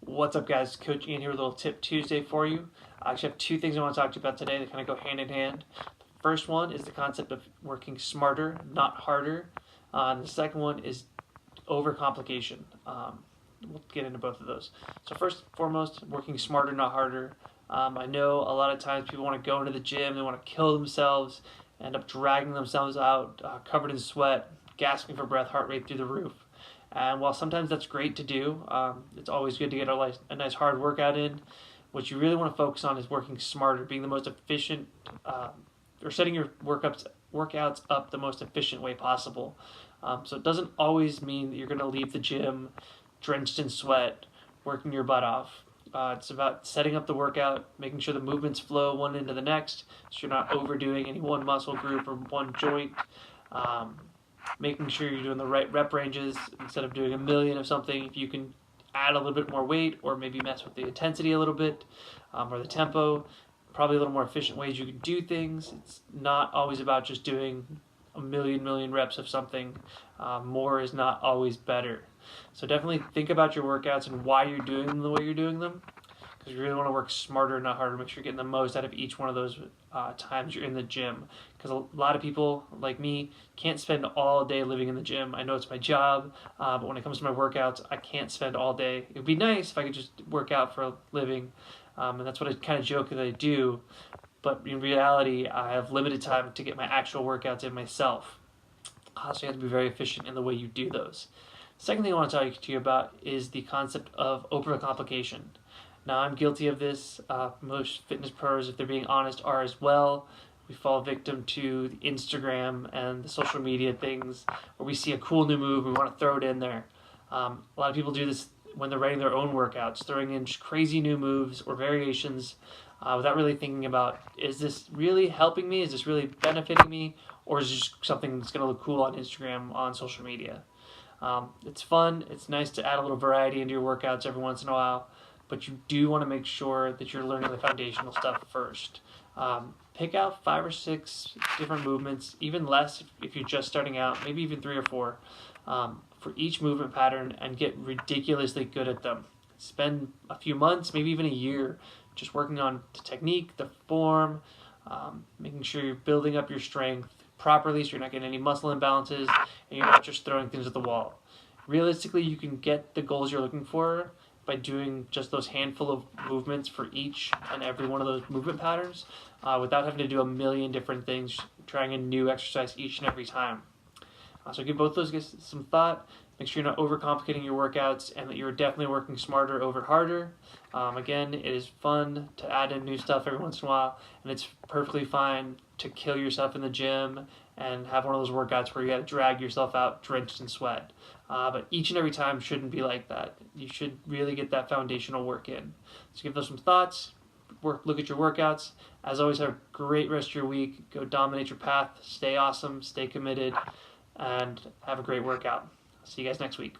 What's up, guys? Coach Ian here with a little Tip Tuesday for you. I actually have two things I want to talk to you about today that kind of go hand in hand. The first one is the concept of working smarter, not harder. And the second one is overcomplication. We'll get into both of those. So first and foremost, working smarter, not harder. I know a lot of times people want to go into the gym, they want to kill themselves, end up dragging themselves out, covered in sweat, gasping for breath, heart rate through the roof. And while sometimes that's great to do, it's always good to get a nice hard workout in. What you really want to focus on is working smarter, being the most efficient, or setting your workouts up the most efficient way possible. So it doesn't always mean that you're going to leave the gym drenched in sweat, working your butt off. It's about setting up the workout, making sure the movements flow one into the next, so you're not overdoing any one muscle group or one joint. Making sure you're doing the right rep ranges instead of doing a million of something. If you can add a little bit more weight or maybe mess with the intensity a little bit or the tempo, probably a little more efficient ways you can do things. It's not always about just doing a million reps of something. More is not always better. So definitely think about your workouts and why you're doing them the way you're doing them, because you really want to work smarter, not harder. Make sure you're getting the most out of each one of those times you're in the gym. Because a lot of people, like me, can't spend all day living in the gym. I know it's my job, but when it comes to my workouts, I can't spend all day. It would be nice if I could just work out for a living, and that's what I kind of joke that I do. But in reality, I have limited time to get my actual workouts in myself. So you have to be very efficient in the way you do those. Second thing I want to talk to you about is the concept of overcomplication. Now, I'm guilty of this. Most fitness pros, if they're being honest, are as well. We fall victim to the Instagram and the social media things where we see a cool new move, we want to throw it in there. A lot of people do this when they're writing their own workouts, throwing in just crazy new moves or variations without really thinking about, is this really helping me? Is this really benefiting me? Or is it just something that's going to look cool on Instagram, on social media? It's fun. It's nice to add a little variety into your workouts every once in a while, but you do want to make sure that you're learning the foundational stuff first. Pick out 5 or 6 different movements, even less if you're just starting out, maybe even 3 or 4, for each movement pattern, and get ridiculously good at them. Spend a few months, maybe even a year, just working on the technique, the form, making sure you're building up your strength properly so you're not getting any muscle imbalances and you're not just throwing things at the wall. Realistically, you can get the goals you're looking for by doing just those handful of movements for each and every one of those movement patterns without having to do a million different things, trying a new exercise each and every time. So give both those guys some thought. Make sure you're not overcomplicating your workouts and that you're definitely working smarter over harder. Again, it is fun to add in new stuff every once in a while, and it's perfectly fine to kill yourself in the gym and have one of those workouts where you got to drag yourself out drenched in sweat. But each and every time shouldn't be like that. You should really get that foundational work in. So give those some thoughts. Look at your workouts. As always, have a great rest of your week. Go dominate your path. Stay awesome. Stay committed. And have a great workout. See you guys next week.